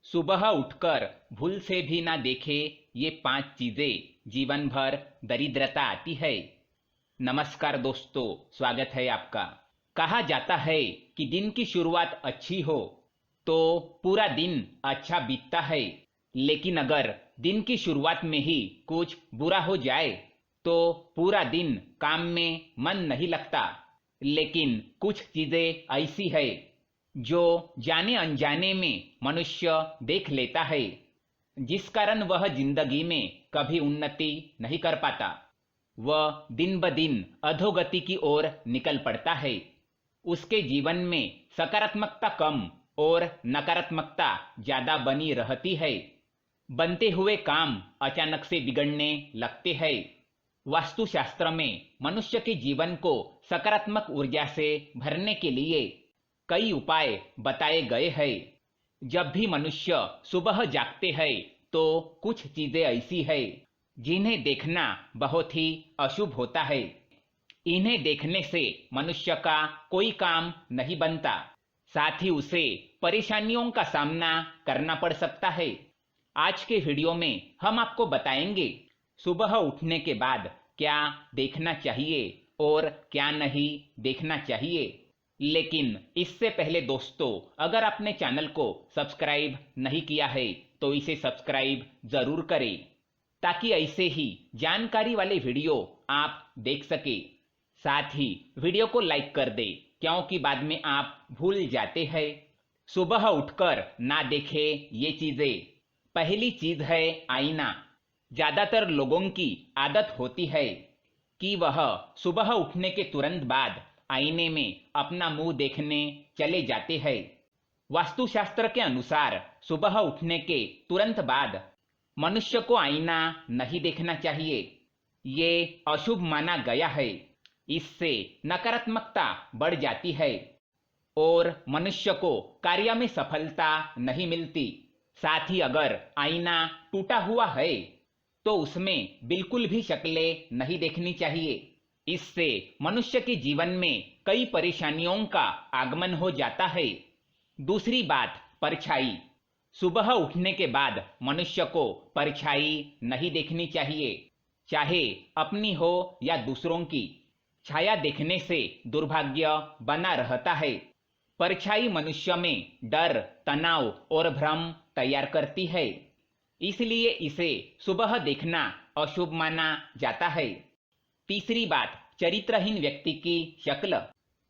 सुबह उठकर भूल से भी ना देखे ये 5 चीजें जीवन भर दरिद्रता आती है। नमस्कार दोस्तों, स्वागत है आपका। कहा जाता है कि दिन की शुरुआत अच्छी हो तो पूरा दिन अच्छा बीतता है, लेकिन अगर दिन की शुरुआत में ही कुछ बुरा हो जाए तो पूरा दिन काम में मन नहीं लगता। लेकिन कुछ चीजें ऐसी है जो जाने अनजाने में मनुष्य देख लेता है, जिस कारण वह जिंदगी में कभी उन्नति नहीं कर पाता। वह दिन ब दिन अधोगति की ओर निकल पड़ता है। उसके जीवन में सकारात्मकता कम और नकारात्मकता ज्यादा बनी रहती है। बनते हुए काम अचानक से बिगड़ने लगते हैं। वास्तुशास्त्र में मनुष्य के जीवन को सकारात्मक ऊर्जा से भरने के लिए कई उपाय बताए गए हैं। जब भी मनुष्य सुबह जागते हैं तो कुछ चीजें ऐसी है जिन्हें देखना बहुत ही अशुभ होता है। इन्हें देखने से मनुष्य का कोई काम नहीं बनता, साथ ही उसे परेशानियों का सामना करना पड़ सकता है। आज के वीडियो में हम आपको बताएंगे सुबह उठने के बाद क्या देखना चाहिए और क्या नहीं देखना चाहिए। लेकिन इससे पहले दोस्तों, अगर आपने चैनल को सब्सक्राइब नहीं किया है तो इसे सब्सक्राइब जरूर करें, ताकि ऐसे ही जानकारी वाले वीडियो आप देख सके। साथ ही वीडियो को लाइक कर दे, क्योंकि बाद में आप भूल जाते हैं। सुबह उठकर ना देखे ये चीजें। पहली चीज है आईना। ज्यादातर लोगों की आदत होती है कि वह सुबह उठने के तुरंत बाद आईने में अपना मुंह देखने चले जाते हैं। वास्तुशास्त्र के अनुसार सुबह उठने के तुरंत बाद मनुष्य को आईना नहीं देखना चाहिए। ये अशुभ माना गया है। इससे नकारात्मकता बढ़ जाती है और मनुष्य को कार्य में सफलता नहीं मिलती। साथ ही अगर आईना टूटा हुआ है तो उसमें बिल्कुल भी शक्लें नहीं देखनी चाहिए। इससे मनुष्य के जीवन में कई परेशानियों का आगमन हो जाता है। दूसरी बात, परछाई। सुबह उठने के बाद मनुष्य को परछाई नहीं देखनी चाहिए, चाहे अपनी हो या दूसरों की। छाया देखने से दुर्भाग्य बना रहता है। परछाई मनुष्य में डर, तनाव और भ्रम तैयार करती है, इसलिए इसे सुबह देखना अशुभ माना जाता है। तीसरी बात, चरित्रहीन व्यक्ति की शक्ल।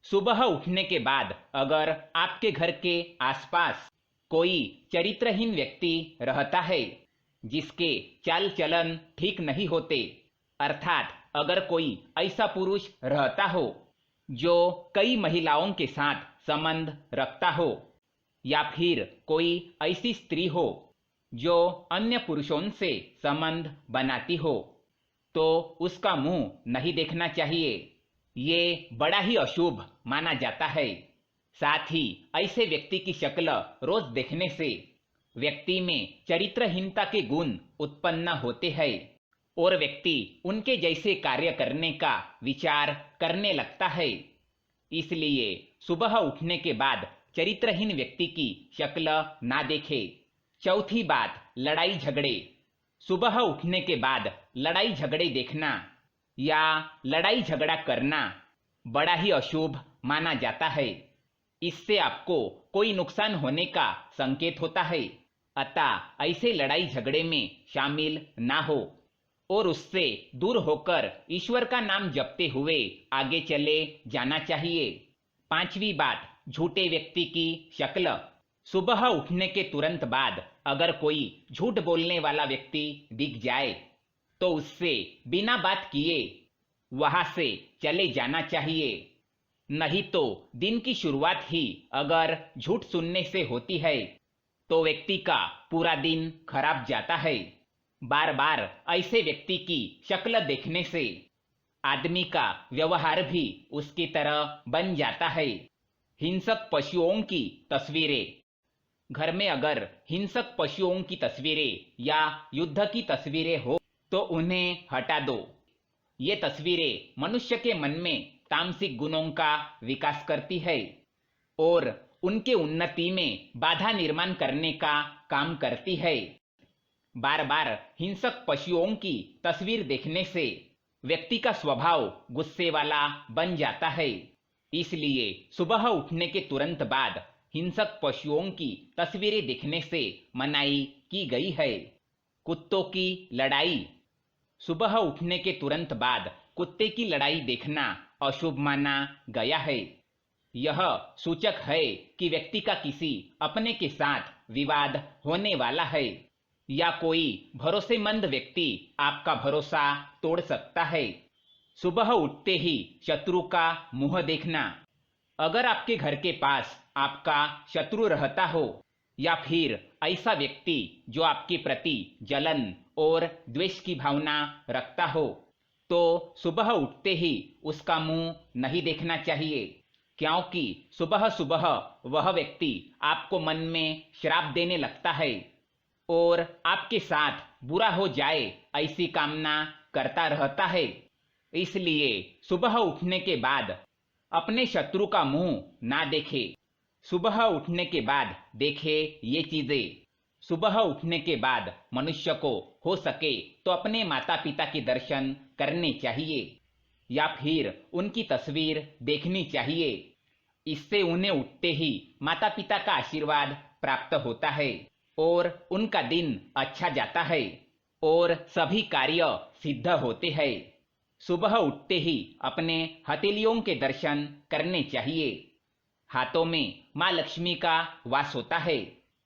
सुबह उठने के बाद अगर आपके घर के आसपास कोई चरित्रहीन व्यक्ति रहता है जिसके चाल चलन ठीक नहीं होते, अर्थात अगर कोई ऐसा पुरुष रहता हो जो कई महिलाओं के साथ संबंध रखता हो, या फिर कोई ऐसी स्त्री हो जो अन्य पुरुषों से संबंध बनाती हो, तो उसका मुंह नहीं देखना चाहिए। ये बड़ा ही अशुभ माना जाता है। साथ ही ऐसे व्यक्ति की शक्ल रोज देखने से व्यक्ति में चरित्रहीनता के गुण उत्पन्न होते हैं और व्यक्ति उनके जैसे कार्य करने का विचार करने लगता है। इसलिए सुबह उठने के बाद चरित्रहीन व्यक्ति की शक्ल ना देखे। चौथी बात, लड़ाई झगड़े। सुबह उठने के बाद लड़ाई झगड़े देखना या लड़ाई झगड़ा करना बड़ा ही अशुभ माना जाता है। इससे आपको कोई नुकसान होने का संकेत होता है, अतः ऐसे लड़ाई झगड़े में शामिल ना हो और उससे दूर होकर ईश्वर का नाम जपते हुए आगे चले जाना चाहिए। पांचवी बात, झूठे व्यक्ति की शक्ल। सुबह उठने के तुरंत बाद अगर कोई झूठ बोलने वाला व्यक्ति दिख जाए तो उससे बिना बात किए वहां से चले जाना चाहिए। नहीं तो दिन की शुरुआत ही अगर झूठ सुनने से होती है तो व्यक्ति का पूरा दिन खराब जाता है। बार बार ऐसे व्यक्ति की शक्ल देखने से आदमी का व्यवहार भी उसकी तरह बन जाता है। हिंसक पशुओं की तस्वीरें। घर में अगर हिंसक पशुओं की तस्वीरें या युद्ध की तस्वीरें हो तो उन्हें हटा दो। ये तस्वीरें मनुष्य के मन में तामसिक गुणों का विकास करती है और उनके उन्नति में बाधा निर्माण करने का काम करती है। बार बार हिंसक पशुओं की तस्वीर देखने से व्यक्ति का स्वभाव गुस्से वाला बन जाता है। इसलिए सुबह उठने के तुरंत बाद हिंसक पशुओं की तस्वीरें देखने से मनाही की गई है। कुत्तों की लड़ाई। सुबह उठने के तुरंत बाद कुत्ते की लड़ाई देखना अशुभ माना गया है। यह सूचक है कि व्यक्ति का किसी अपने के साथ विवाद होने वाला है या कोई भरोसेमंद व्यक्ति आपका भरोसा तोड़ सकता है। सुबह उठते ही शत्रु का मुंह देखना। अगर आपके घर के पास आपका शत्रु रहता हो या फिर ऐसा व्यक्ति जो आपके प्रति जलन और द्वेष की भावना रखता हो, तो सुबह उठते ही उसका मुंह नहीं देखना चाहिए, क्योंकि सुबह सुबह वह व्यक्ति आपको मन में श्राप देने लगता है और आपके साथ बुरा हो जाए ऐसी कामना करता रहता है। इसलिए सुबह उठने के बाद अपने शत्रु का मुंह ना देखे। सुबह उठने के बाद देखे ये चीजें। सुबह उठने के बाद मनुष्य को हो सके तो अपने माता पिता के दर्शन करने चाहिए या फिर उनकी तस्वीर देखनी चाहिए। इससे उन्हें उठते ही माता पिता का आशीर्वाद प्राप्त होता है और उनका दिन अच्छा जाता है और सभी कार्य सिद्ध होते हैं। सुबह उठते ही अपने हथेलियों के दर्शन करने चाहिए। हाथों में माँ लक्ष्मी का वास होता है।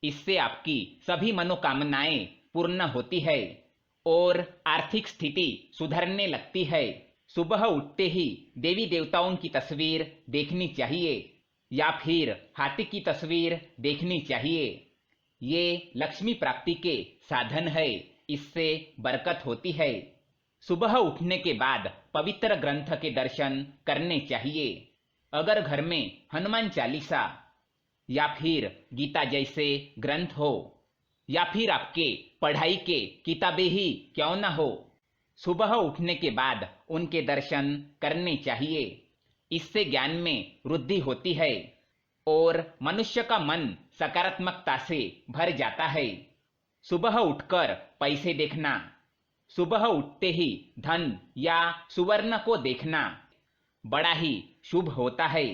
इससे आपकी सभी मनोकामनाएं पूर्ण होती है और आर्थिक स्थिति सुधरने लगती है। सुबह उठते ही देवी देवताओं की तस्वीर देखनी चाहिए या फिर हाथी की तस्वीर देखनी चाहिए। ये लक्ष्मी प्राप्ति के साधन है, इससे बरकत होती है। सुबह उठने के बाद पवित्र ग्रंथ के दर्शन करने चाहिए। अगर घर में हनुमान चालीसा या फिर गीता जैसे ग्रंथ हो या फिर आपके पढ़ाई के किताबें ही क्यों ना हो, सुबह उठने के बाद उनके दर्शन करने चाहिए। इससे ज्ञान में वृद्धि होती है और मनुष्य का मन सकारात्मकता से भर जाता है। सुबह उठकर पैसे देखना। सुबह उठते ही धन या सुवर्ण को देखना बड़ा ही शुभ होता है।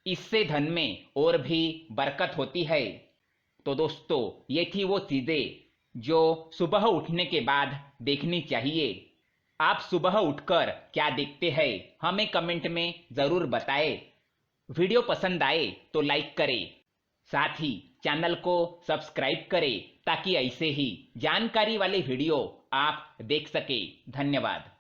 इससे धन में और भी बरकत होती है। तो दोस्तों, ये थी वो चीजें जो सुबह उठने के बाद देखनी चाहिए। आप सुबह उठकर क्या देखते हैं, हमें कमेंट में जरूर बताएं। वीडियो पसंद आए तो लाइक करें, साथ ही चैनल को सब्सक्राइब करें ताकि ऐसे ही जानकारी वाले वीडियो आप देख सके। धन्यवाद।